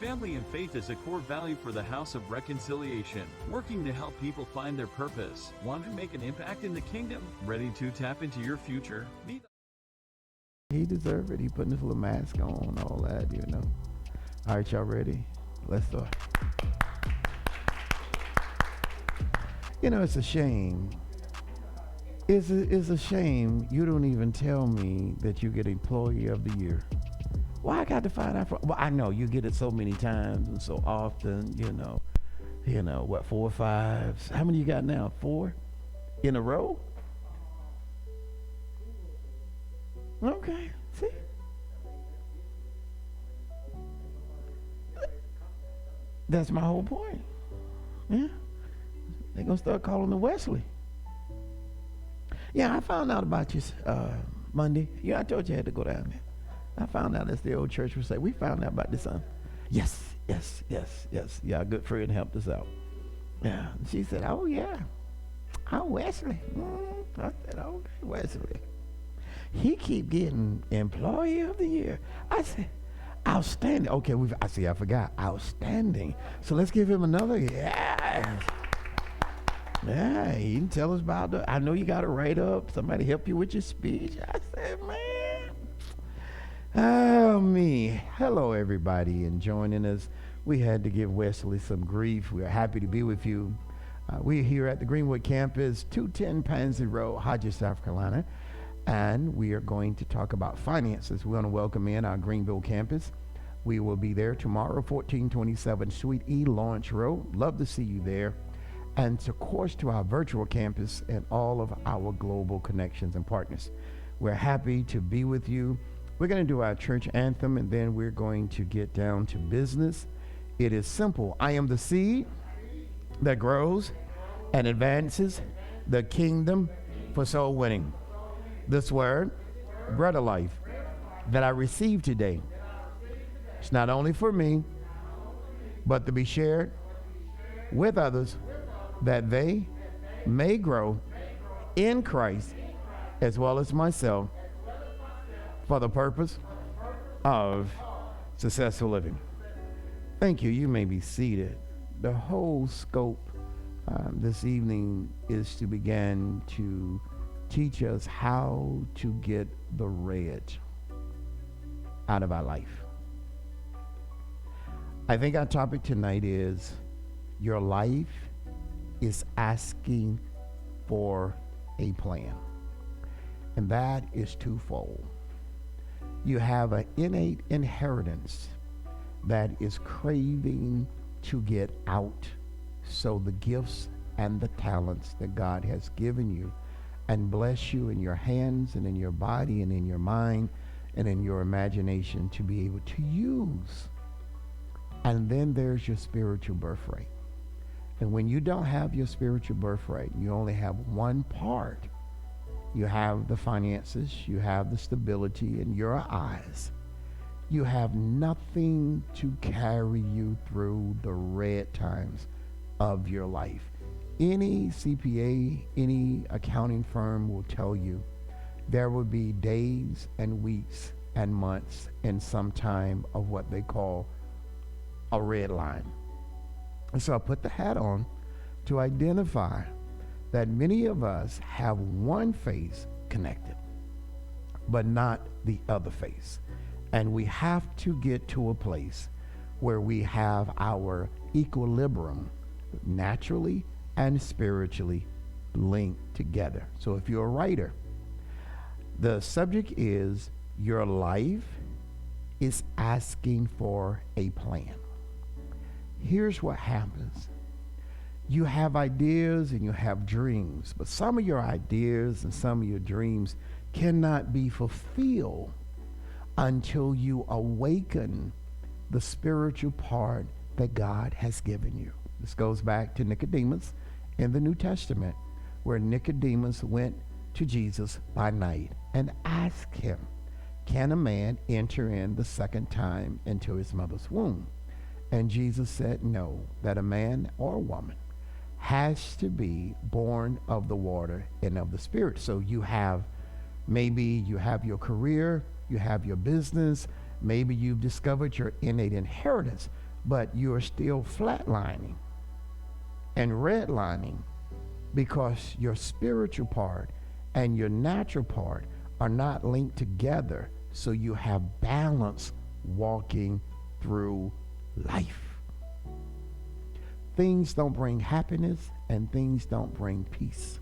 Family and faith is a core value for the House of Reconciliation, working to help people find their purpose. Want to make an impact in the kingdom? Ready to tap into your future? He deserved it. He putting his little mask on, all that, you know. All right, y'all ready? Let's start. You know, it's a shame. It's a shame you don't even tell me that you get Employee of the Year. Why I got to find out? Well, I know you get it so many times and so often, you know, what, 4 or 5? How many you got now? 4 in a row? Okay, see? That's my whole point. Yeah. They're going to start calling the Wesley. Yeah, I found out about you Monday. Yeah, I told you I had to go down there. I found out, as the old church would say, we found out about this son. Yes. Yeah, a good friend helped us out. Yeah. She said, oh, yeah. Oh, Wesley. I said, okay, Wesley. He keep getting Employee of the Year. I said, outstanding. Okay, I forgot. Outstanding. So let's give him another. Yes. Yeah, he can tell us about I know you got to write up. Somebody help you with your speech. I said, man. Oh, me. Hello, everybody, and joining us. We had to give Wesley some grief. We are happy to be with you. We're here at the Greenwood campus, 210 Pansy Road, Hodges, South Carolina, and we are going to talk about finances. We want to welcome in our Greenville campus. We will be there tomorrow, 1427 Suite E, Lawrence Road. Love to see you there. And of course, to our virtual campus and all of our global connections and partners. We're happy to be with you. We're going to do our church anthem, and then we're going to get down to business. It is simple. I am the seed that grows and advances the kingdom for soul winning. This word, bread of life, that I received today, it's not only for me, but to be shared with others, that they may grow in Christ as well as myself for the purpose of successful living. Thank you. You may be seated. The whole scope this evening is to begin to teach us how to get the red out of our life. I think our topic tonight is your life is asking for a plan. And that is twofold. You have an innate inheritance that is craving to get out. So the gifts and the talents that God has given you and bless you in your hands and in your body and in your mind and in your imagination to be able to use. And then there's your spiritual birthright. And when you don't have your spiritual birthright, you only have one part. You have the finances, you have the stability in your eyes. You have nothing to carry you through the red times of your life. Any CPA, any accounting firm will tell you there will be days and weeks and months and some time of what they call a red line. And so I put the hat on to identify that many of us have one face connected, but not the other face. And we have to get to a place where we have our equilibrium naturally and spiritually linked together. So if you're a writer, the subject is your life is asking for a plan. Here's what happens. You have ideas and you have dreams, but some of your ideas and some of your dreams cannot be fulfilled until you awaken the spiritual part that God has given you. This goes back to Nicodemus in the New Testament, where Nicodemus went to Jesus by night and asked him, can a man enter in the second time into his mother's womb? And Jesus said no, that a man or a woman has to be born of the water and of the Spirit. So you have, maybe you have your career, you have your business, maybe you've discovered your innate inheritance, but you're still flatlining and redlining because your spiritual part and your natural part are not linked together, so you have balance walking through life. Things don't bring happiness and things don't bring peace.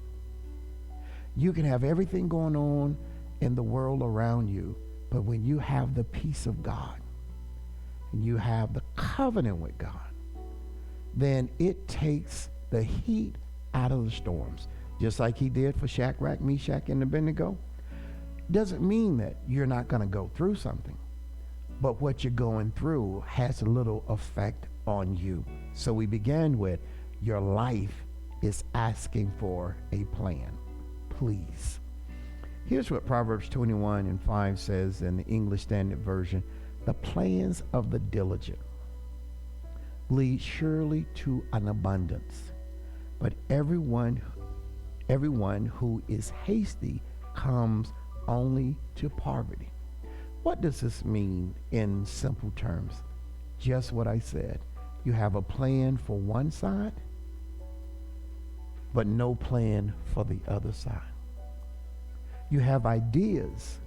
You can have everything going on in the world around you, but when you have the peace of God and you have the covenant with God, then it takes the heat out of the storms, just like he did for Shadrach, Meshach, and Abednego. Doesn't mean that you're not going to go through something, but what you're going through has a little effect on you. So we began with, your life is asking for a plan. Please. Here's what Proverbs 21:5 says in the English Standard Version. The plans of the diligent lead surely to an abundance, but everyone who is hasty comes only to poverty. What does this mean in simple terms? Just what I said. You have a plan for one side, but no plan for the other side. You have ideas,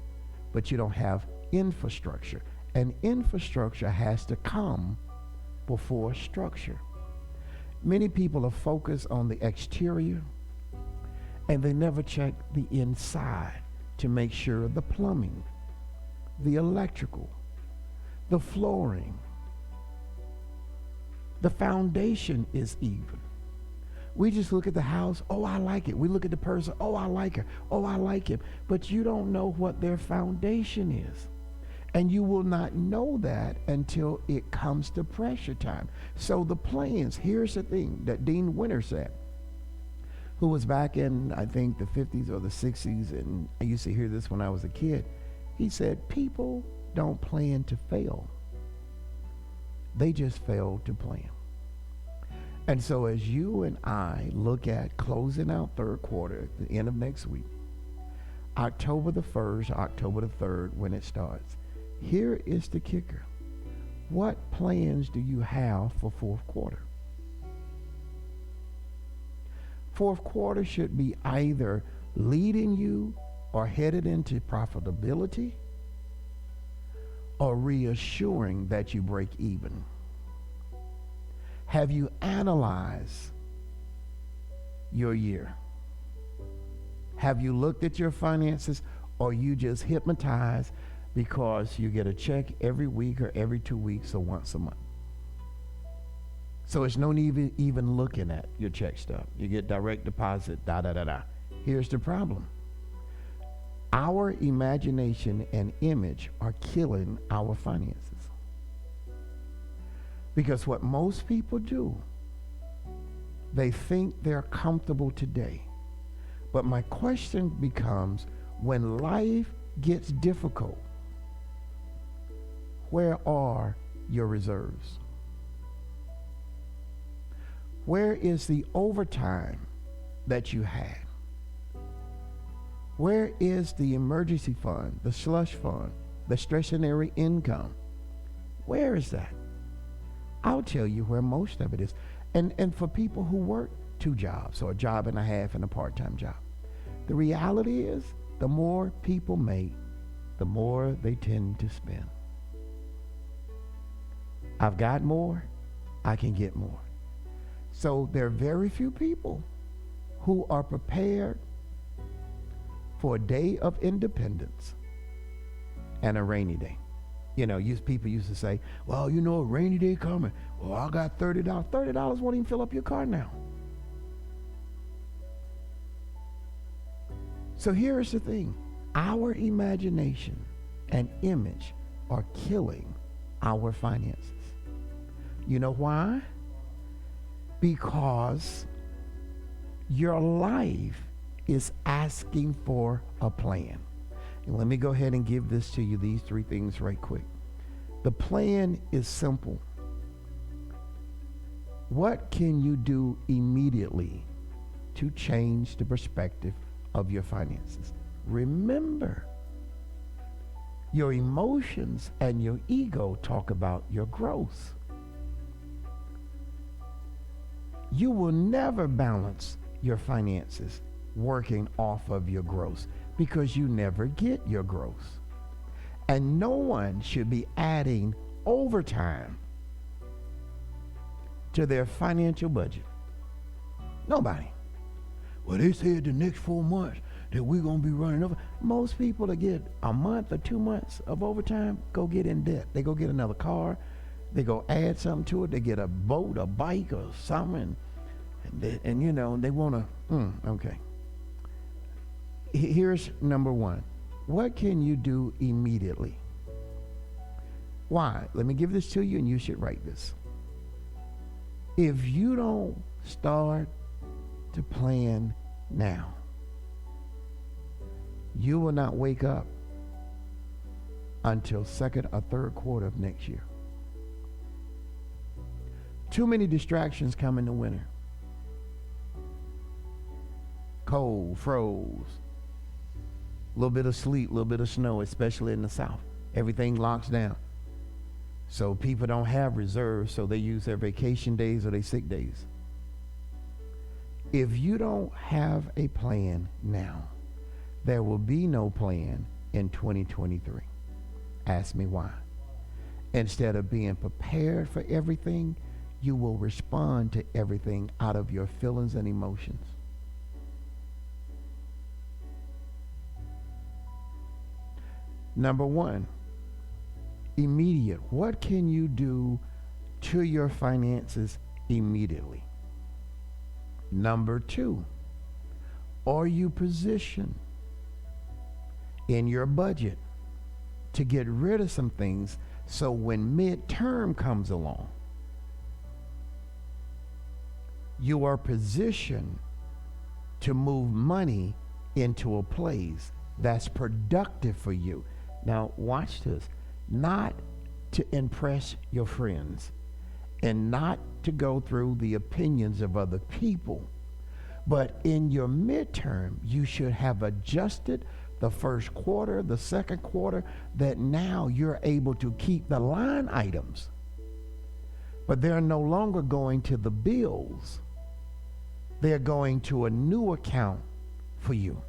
but you don't have infrastructure. And infrastructure has to come before structure. Many people are focused on the exterior, and they never check the inside to make sure the plumbing, the electrical, the flooring, the foundation is even. We just look at the house, oh, I like it. We look at the person, oh, I like her, oh, I like him. But you don't know what their foundation is. And you will not know that until it comes to pressure time. So the plans, here's the thing that Dean Winter said, who was back in, I think, the 50s or the 60s, and I used to hear this when I was a kid. He said, people don't plan to fail. They just fail to plan. And so as you and I look at closing out third quarter at the end of next week, October the 1st, October the 3rd, when it starts, here is the kicker. What plans do you have for fourth quarter? Fourth quarter should be either leading you or headed into profitability or reassuring that you break even. Have you analyzed your year? Have you looked at your finances, or you just hypnotized because you get a check every week or every 2 weeks or once a month? So it's no need even looking at your check stub. You get direct deposit, Here's the problem. Our imagination and image are killing our finances. Because what most people do, they think they're comfortable today. But my question becomes, when life gets difficult, where are your reserves? Where is the overtime that you had? Where is the emergency fund, the slush fund, the discretionary income? Where is that? I'll tell you where most of it is. And for people who work 2 jobs or a job and a half and a part-time job, the reality is the more people make, the more they tend to spend. I've got more, I can get more. So there are very few people who are prepared for a day of independence and a rainy day. You know, people used to say, well, you know, a rainy day coming. Well, I got $30. $30 won't even fill up your car now. So here's the thing. Our imagination and image are killing our finances. You know why? Because your life is asking for a plan. And let me go ahead and give this to you, these 3 things right quick. The plan is simple. What can you do immediately to change the perspective of your finances? Remember, your emotions and your ego talk about your growth. You will never balance your finances working off of your gross because you never get your gross. And no one should be adding overtime to their financial budget. Nobody. Well, they said the next 4 months that we're going to be running over. Most people that get a month or 2 months of overtime go get in debt. They go get another car. They go add something to it. They get a boat, a bike, or something. And you know, they want to, okay. Here's number one. What can you do immediately? Why? Let me give this to you and you should write this. If you don't start to plan now, you will not wake up until second or third quarter of next year. Too many distractions come in the winter. Cold, froze, a little bit of sleet, a little bit of snow, especially in the South. Everything locks down. So people don't have reserves, so they use their vacation days or their sick days. If you don't have a plan now, there will be no plan in 2023. Ask me why. Instead of being prepared for everything, you will respond to everything out of your feelings and emotions. Number one, immediate. What can you do to your finances immediately? Number two, are you positioned in your budget to get rid of some things so when midterm comes along, you are positioned to move money into a place that's productive for you? Now, watch this. Not to impress your friends and not to go through the opinions of other people, but in your midterm, you should have adjusted the first quarter, the second quarter, that now you're able to keep the line items, but they're no longer going to the bills. They're going to a new account for you.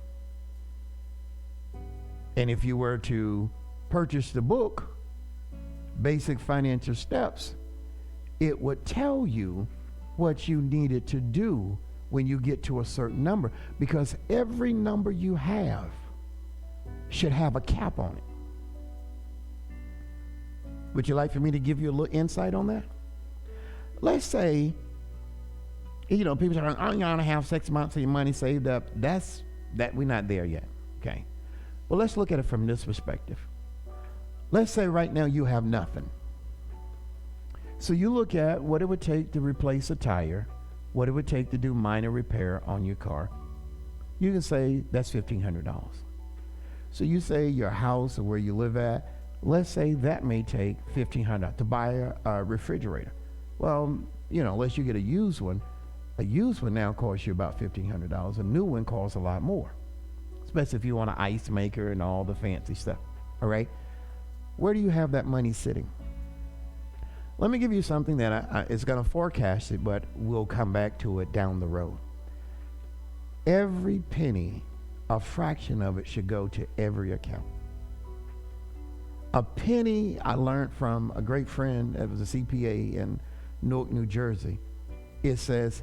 And if you were to purchase the book, Basic Financial Steps, it would tell you what you needed to do when you get to a certain number, because every number you have should have a cap on it. Would you like for me to give you a little insight on that? Let's say, you know, people say, oh, you want to have 6 months of your money saved up. That we're not there yet, okay? Well, let's look at it from this perspective. Let's say right now you have nothing. So you look at what it would take to replace a tire, what it would take to do minor repair on your car. You can say that's $1,500. So you say your house or where you live at, let's say that may take $1,500 to buy a refrigerator. Well, you know, unless you get a used one now costs you about $1,500. A new one costs a lot more, especially if you want an ice maker and all the fancy stuff. All right. Where do you have that money sitting? Let me give you something that is going to forecast it, but we'll come back to it down the road. Every penny, a fraction of it should go to every account. A penny, I learned from a great friend that was a CPA in Newark, New Jersey. It says,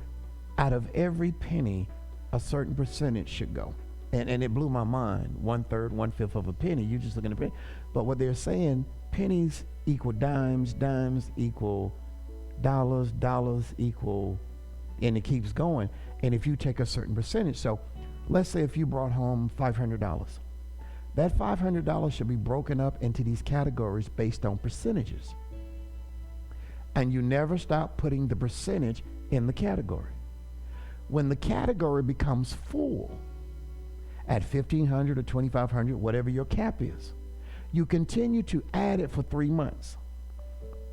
out of every penny, a certain percentage should go. And it blew my mind. 1/3, 1/5 of a penny. You're just looking at a penny. But what they're saying, pennies equal dimes, dimes equal dollars, dollars equal, and it keeps going. And if you take a certain percentage, so let's say if you brought home $500, that $500 should be broken up into these categories based on percentages. And you never stop putting the percentage in the category. When the category becomes full, at $1,500 or $2,500, whatever your cap is, you continue to add it for 3 months.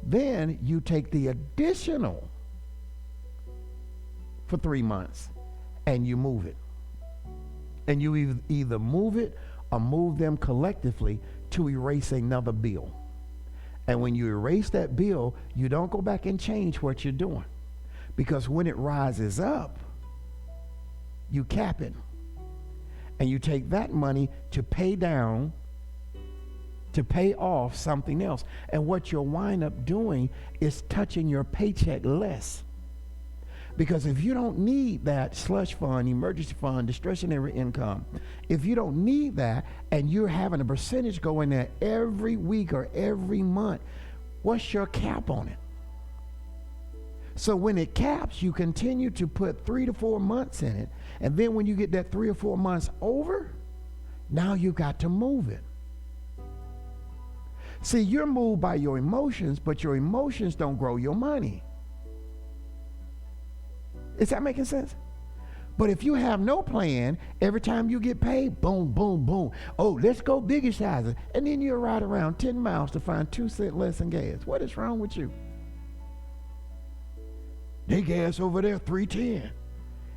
Then you take the additional for 3 months and you move it. And you either move it or move them collectively to erase another bill. And when you erase that bill, you don't go back and change what you're doing, Because when it rises up, you cap it. And you take that money to pay down, to pay off something else. And what you'll wind up doing is touching your paycheck less. Because if you don't need that slush fund, emergency fund, discretionary income, if you don't need that and you're having a percentage go in there every week or every month, what's your cap on it? So when it caps, you continue to put 3 to 4 months in it. And then when you get that 3 or 4 months over, now you've got to move it. See, you're moved by your emotions, but your emotions don't grow your money. Is that making sense? But if you have no plan, every time you get paid, boom, boom, boom. Oh, let's go bigger sizes. And then you'll ride around 10 miles to find 2 cents less in gas. What is wrong with you? They gas over there $3.10.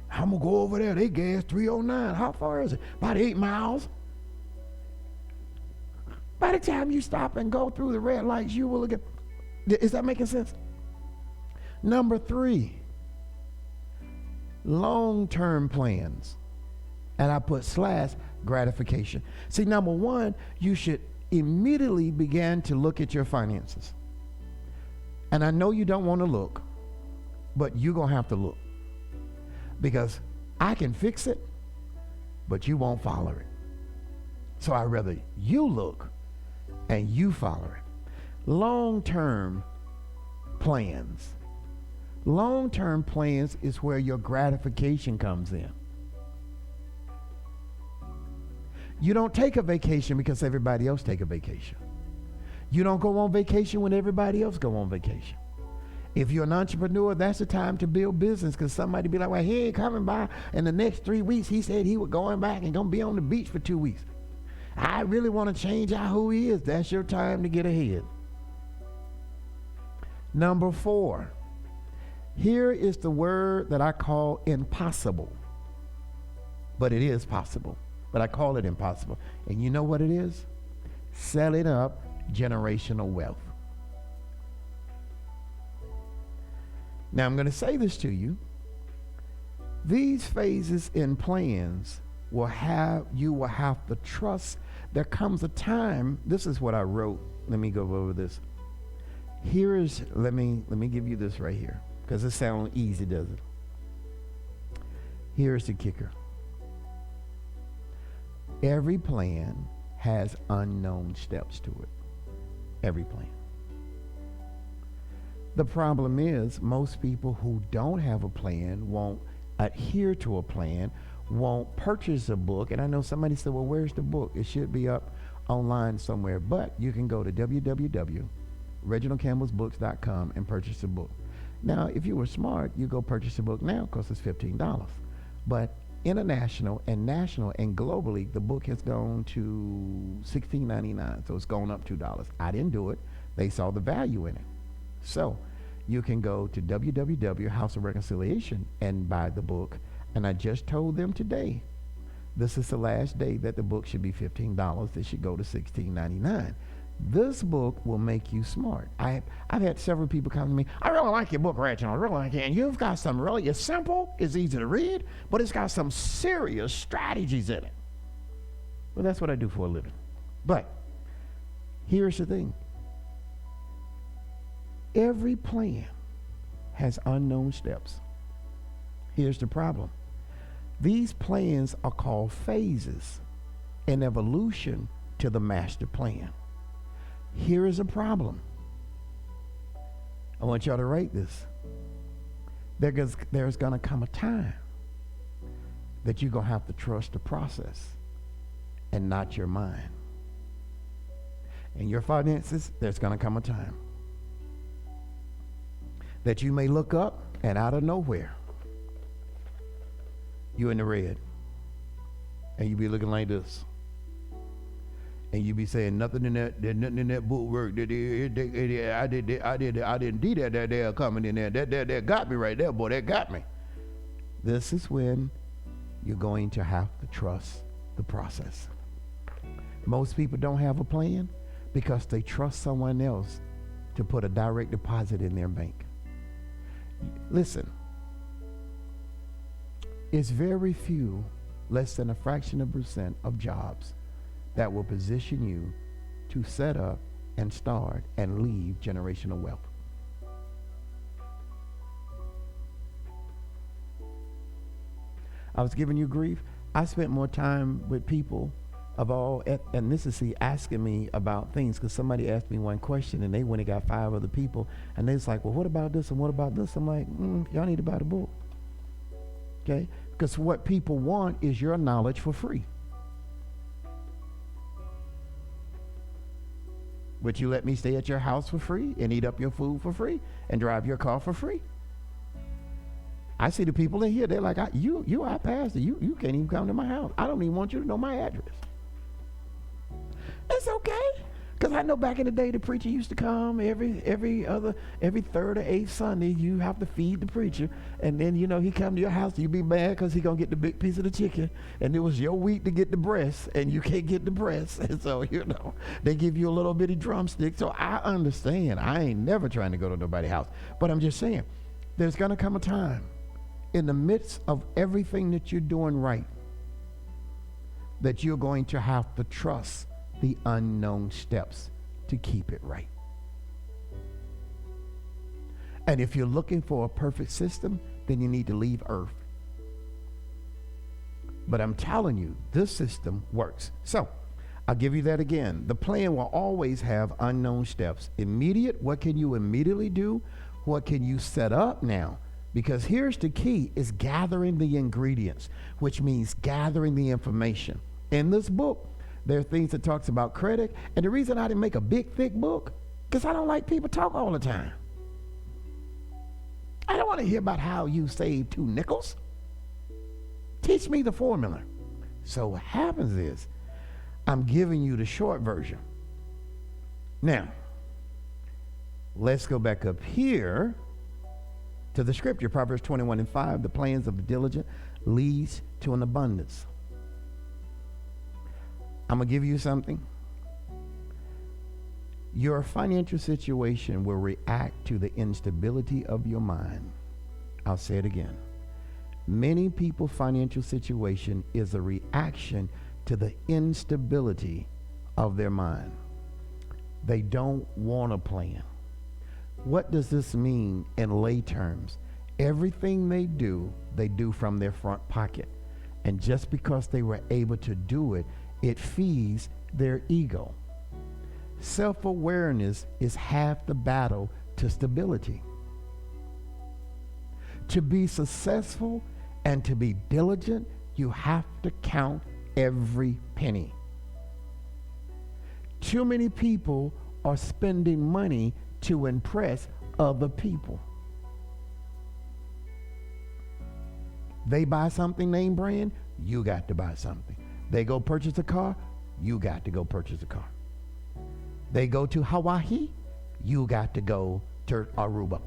I'm going to go over there. They gas $3.09. How far is it? About 8 miles. By the time you stop and go through the red lights, you will get. Is that making sense? Number 3. Long-term plans, and I put / gratification. See, number 1, you should immediately begin to look at your finances. And I know you don't want to look, but you're going to have to look. Because I can fix it, but you won't follow it. So I'd rather you look and you follow it. Long-term plans. Long-term plans is where your gratification comes in. You don't take a vacation because everybody else take a vacation. You don't go on vacation when everybody else go on vacation. If you're an entrepreneur, that's the time to build business, because somebody be like, well, he ain't coming by in the next 3 weeks. He said he was going back and gonna be on the beach for 2 weeks. I really want to change out who he is. That's your time to get ahead. Number 4. Here is the word that I call impossible. But it is possible. But I call it impossible. And you know what it is? Selling up generational wealth. Now I'm going to say this to you. These phases and plans you will have to trust. There comes a time, this is what I wrote. Let me go over this. Let me give you this right here, because it sounds easy, doesn't it? Here's the kicker. Every plan has unknown steps to it. Every plan. The problem is most people who don't have a plan won't adhere to a plan, won't purchase a book. And I know somebody said, well, where's the book? It should be up online somewhere. But you can go to www.reginaldcampbellsbooks.com and purchase a book. Now, if you were smart, you go purchase a book now because it's $15. But international and national and globally, the book has gone to $16.99. So it's gone up $2. I didn't do it. They saw the value in it. So you can go to www.House of Reconciliation and buy the book. And I just told them today, this is the last day that the book should be $15. It should go to $16.99. This book will make you smart. I've had several people come to me, I really like your book, Reginald, I really like it. And you've got some it's simple, it's easy to read, but it's got some serious strategies in it. Well, that's what I do for a living. But here's the thing. Every plan has unknown steps. Here's the problem. These plans are called phases, an evolution to the master plan. Here is a problem. I want y'all to write this. There's going to come a time that you're going to have to trust the process and not your mind. In your finances, there's going to come a time that you may look up and out of nowhere, you're in the red. And you be looking like this. And you be saying nothing in that book work. I didn't do that there coming in there. That got me right there, boy. That got me. This is when you're going to have to trust the process. Most people don't have a plan because they trust someone else to put a direct deposit in their bank. Listen, It's very few, less than a fraction of percent of jobs that will position you to set up and start and leave generational wealth. I was giving you grief. I spent more time with people of all ethnicity asking me about things, because somebody asked me one question and they went and got 5 other people and they was like, well, what about this and what about this? I'm like, y'all need to buy the book. Okay? Because what people want is your knowledge for free. Would you let me stay at your house for free and eat up your food for free and drive your car for free? I see the people in here, they're like, you our pastor, you can't even come to my house. I don't even want you to know my address. It's okay. Because I know back in the day, the preacher used to come every third or eighth Sunday. You have to feed the preacher. And then, he come to your house. You be mad because he going to get the big piece of the chicken. And it was your week to get the breast. And you can't get the breast. And so, they give you a little bitty drumstick. So I understand. I ain't never trying to go to nobody's house. But I'm just saying, there's going to come a time in the midst of everything that you're doing right that you're going to have to trust the unknown steps to keep it right. And if you're looking for a perfect system, then you need to leave Earth. But I'm telling you, this system works. So I'll give you that again. The plan will always have unknown steps. Immediate, what can you immediately do? What can you set up now? Because here's the key, is gathering the ingredients, which means gathering the information. In this book, there are things that talks about credit. And the reason I didn't make a big, thick book, because I don't like people talk all the time. I don't want to hear about how you save 2 nickels. Teach me the formula. So what happens is, I'm giving you the short version. Now, let's go back up here to the scripture, Proverbs 21:5. The plans of the diligent leads to an abundance. I'm going to give you something. Your financial situation will react to the instability of your mind. I'll say it again. Many people's financial situation is a reaction to the instability of their mind. They don't want a plan. What does this mean in lay terms? Everything they do from their front pocket. And just because they were able to do it, it feeds their ego. Self-awareness is half the battle to stability. To be successful and to be diligent, you have to count every penny. Too many people are spending money to impress other people. They buy something name brand, you got to buy something. They go purchase a car, you got to go purchase a car. They go to Hawaii, you got to go to Aruba.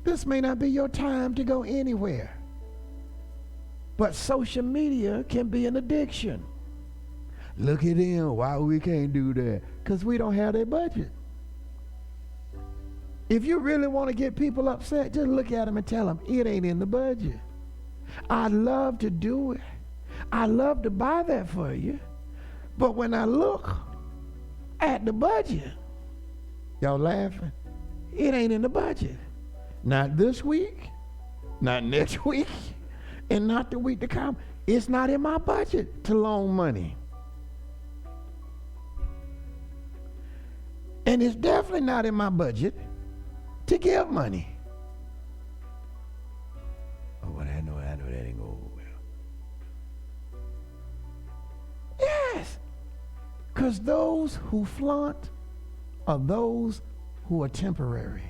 This may not be your time to go anywhere. But social media can be an addiction. Look at them, why we can't do that? Because we don't have their budget. If you really want to get people upset, just look at them and tell them, it ain't in the budget. I'd love to do it. I love to buy that for you. But when I look at the budget, y'all laughing? It ain't in the budget. Not this week, not next week, and not the week to come. It's not in my budget to loan money. And it's definitely not in my budget to give money. Oh, well, I know that ain't going well. Yes, because those who flaunt are those who are temporary.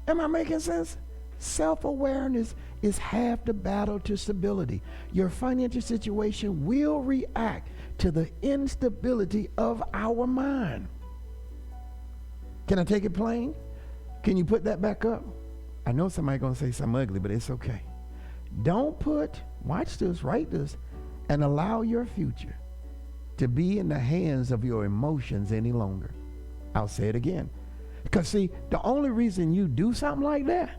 Am I making sense? Self-awareness is half the battle to stability. Your financial situation will react to the instability of our mind. Can I take it plain? Can you put that back up? I know somebody's going to say something ugly, but it's okay. Don't put, watch this, write this, and allow your future to be in the hands of your emotions any longer. I'll say it again. Because see, the only reason you do something like that,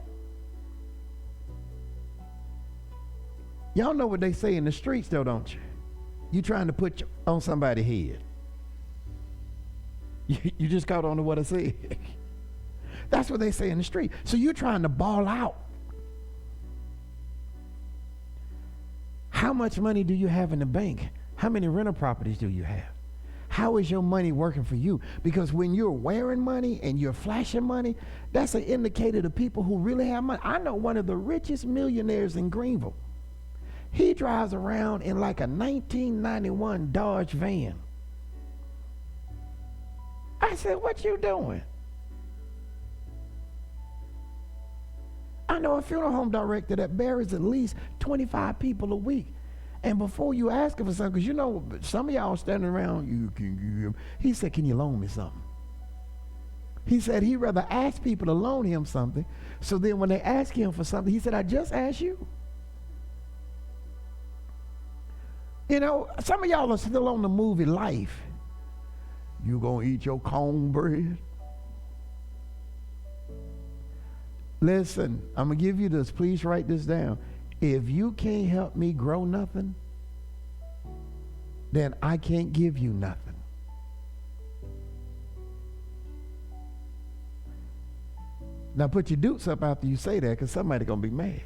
y'all know what they say in the streets though, don't you? You trying to put on somebody's head. You just caught on to what I said. That's what they say in the street. So you're trying to ball out. How much money do you have in the bank? How many rental properties do you have? How is your money working for you? Because when you're wearing money and you're flashing money, that's an indicator to people who really have money. I know one of the richest millionaires in Greenville. He drives around in like a 1991 Dodge van. I said, what you doing? I know a funeral home director that buries at least 25 people a week. And before you ask him for something, because you know, some of y'all standing around, he said, can you loan me something? He said he'd rather ask people to loan him something. So then when they ask him for something, he said, I just asked you. You know, some of y'all are still on the movie Life. You gonna eat your cornbread? Listen, I'm gonna give you this. Please write this down. If you can't help me grow nothing, then I can't give you nothing. Now put your dukes up after you say that, because somebody's gonna be mad.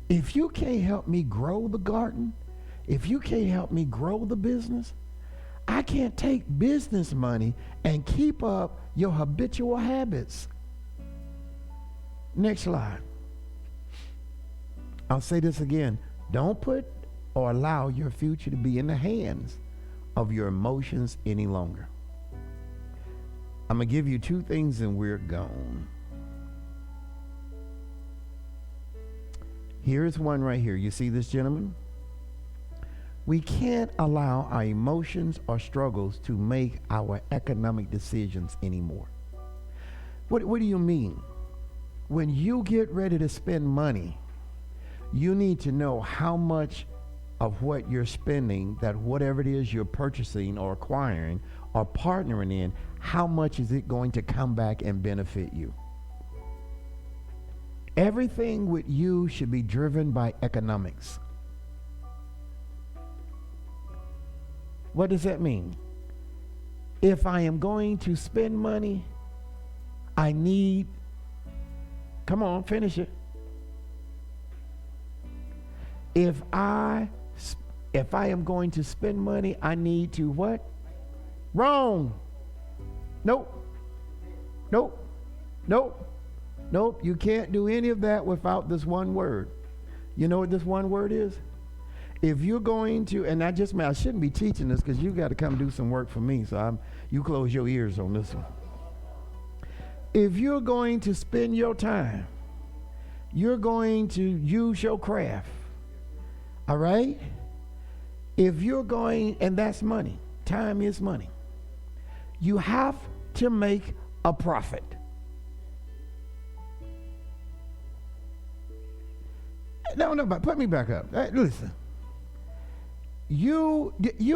If you can't help me grow the garden, if you can't help me grow the business, I can't take business money and keep up your habitual habits. Next slide. I'll say this again. Don't put or allow your future to be in the hands of your emotions any longer. I'm going to give you two things and we're gone. Here's one right here. You see this, gentleman? We can't allow our emotions or struggles to make our economic decisions anymore. What do you mean? When you get ready to spend money, you need to know how much of what you're spending, that whatever it is you're purchasing or acquiring or partnering in, how much is it going to come back and benefit you? Everything with you should be driven by economics. What does that mean? If I am going to spend money, I need, come on, finish it. If I am going to spend money, I need to what? Wrong. Nope. Nope. Nope. Nope. You can't do any of that without this one word. You know what this one word is? If you're going to, and I shouldn't be teaching this because you got to come do some work for me, so you close your ears on this one. If you're going to spend your time, you're going to use your craft, all right? If you're going, and that's money, time is money, you have to make a profit. No, but put me back up. Listen. You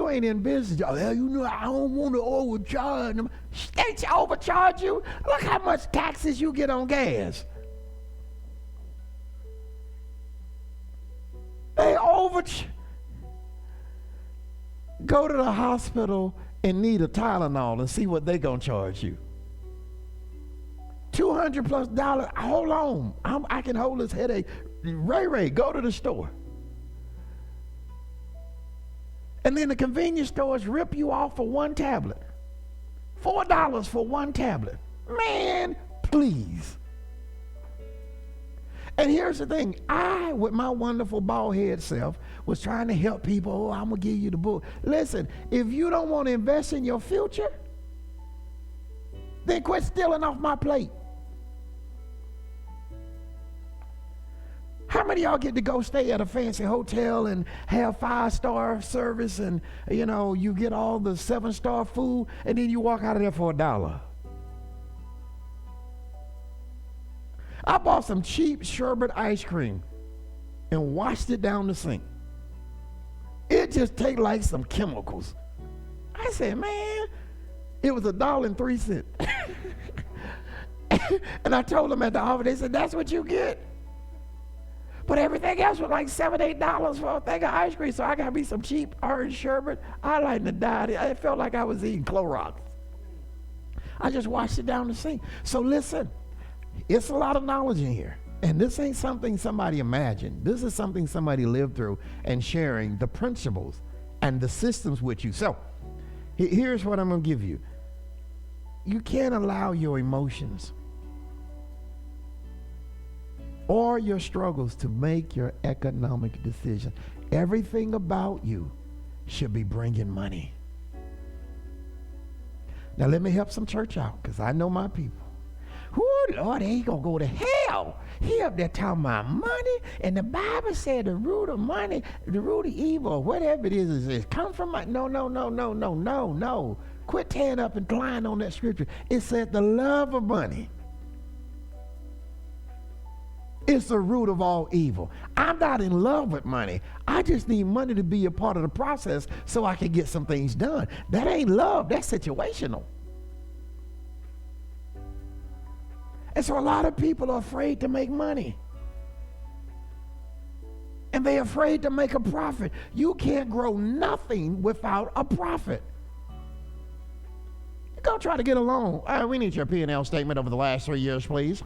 ain't in business. Oh, you know, I don't want to overcharge them. States overcharge you. Look how much taxes you get on gas. They go to the hospital and need a Tylenol and see what they gonna charge you. $200+. Hold on, I can hold this headache. Ray, go to the store. And then the convenience stores rip you off for one tablet. $4 for one tablet. Man, please. And here's the thing. I, with my wonderful bald head self, was trying to help people. Oh, I'm going to give you the book. Listen, if you don't want to invest in your future, then quit stealing off my plate. How many of y'all get to go stay at a fancy hotel and have 5-star service and, you know, you get all the 7-star food and then you walk out of there for $1? I bought some cheap sherbet ice cream and washed it down the sink. It just tastes like some chemicals. I said, man, it was $1.03. And I told them at the office, they said, that's what you get. But everything else was like $7, $8 for a thing of ice cream. So I got me some cheap orange sherbet. I like to die. It felt like I was eating Clorox. I just washed it down the sink. So listen, it's a lot of knowledge in here. And this ain't something somebody imagined. This is something somebody lived through and sharing the principles and the systems with you. So here's what I'm going to give you. You can't allow your emotions or your struggles to make your economic decision. Everything about you should be bringing money. Now let me help some church out, because I know my people. Whoo, Lord, they ain't gonna go to hell. He up there talking about money, and the Bible said the root of money, the root of evil, whatever it is come from money. No. Quit tearing up and lying on that scripture. It said the love of money is the root of all evil. I'm not in love with money. I just need money to be a part of the process so I can get some things done. That ain't love. That's situational. And so a lot of people are afraid to make money. And they're afraid to make a profit. You can't grow nothing without a profit. Go try to get a loan. We need your P&L statement over the last 3 years, please.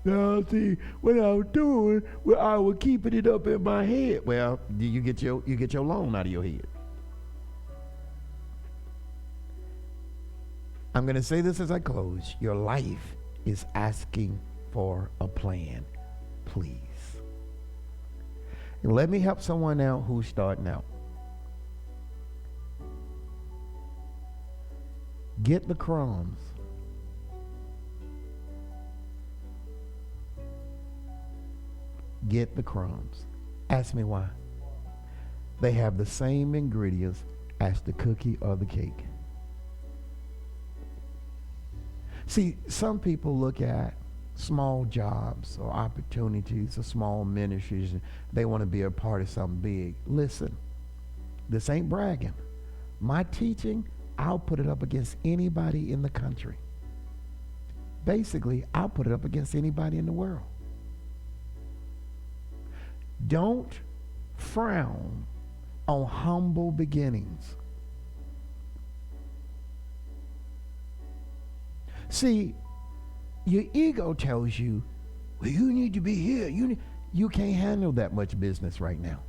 Now, see, what I was doing, I was keeping it up in my head. Well, you get your loan out of your head. I'm going to say this as I close. Your life is asking for a plan, please. And let me help someone out who's starting out. Get the crumbs. Get the crumbs. Ask me why. They have the same ingredients as the cookie or the cake. See, some people look at small jobs or opportunities or small ministries, and they want to be a part of something big. Listen, this ain't bragging. My teaching, I'll put it up against anybody in the country. Basically, I'll put it up against anybody in the world. Don't frown on humble beginnings. See, your ego tells you, well, you need to be here. You can't handle that much business right now.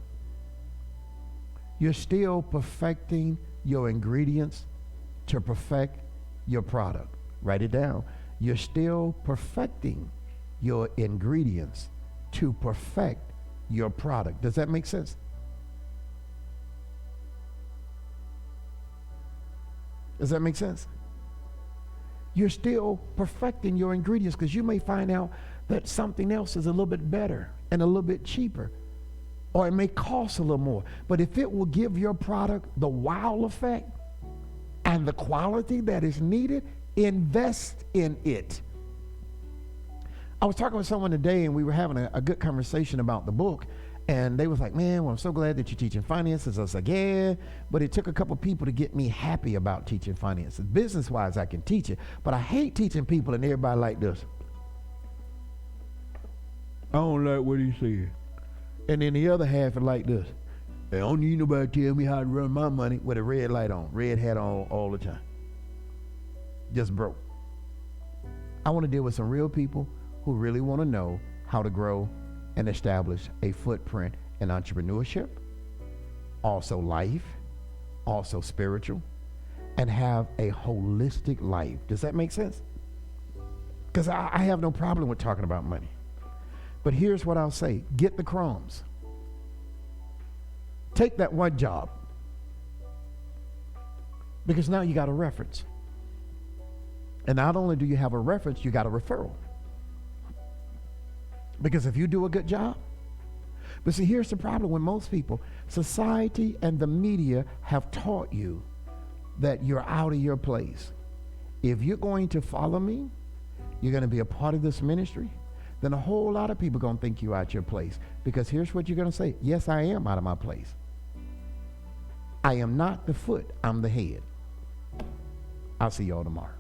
You're still perfecting your ingredients to perfect your product. Write it down. You're still perfecting your ingredients to perfect your product. Does that make sense? Does that make sense? You're still perfecting your ingredients, because you may find out that something else is a little bit better and a little bit cheaper, or it may cost a little more. But if it will give your product the wow effect and the quality that is needed, invest in it. I was talking with someone today, and we were having a good conversation about the book, and they was like, man, well, I'm so glad that you're teaching finances. I was like, yeah, but it took a couple people to get me happy about teaching finances. Business-wise, I can teach it, but I hate teaching people and everybody like this. I don't like what he said. And then the other half is like this. I don't need nobody to tell me how to run my money with a red light on, red hat on all the time. Just broke. I want to deal with some real people who really want to know how to grow and establish a footprint in entrepreneurship, also life, also spiritual, and have a holistic life. Does that make sense? Because I have no problem with talking about money. But here's what I'll say. Get the crumbs. Take that one job. Because now you got a reference. And not only do you have a reference, you got a referral. Because if you do a good job, but see, here's the problem with most people. Society and the media have taught you that you're out of your place. If you're going to follow me, you're going to be a part of this ministry, then a whole lot of people are going to think you're out your place. Because here's what you're going to say. Yes, I am out of my place. I am not the foot, I'm the head. I'll see y'all tomorrow.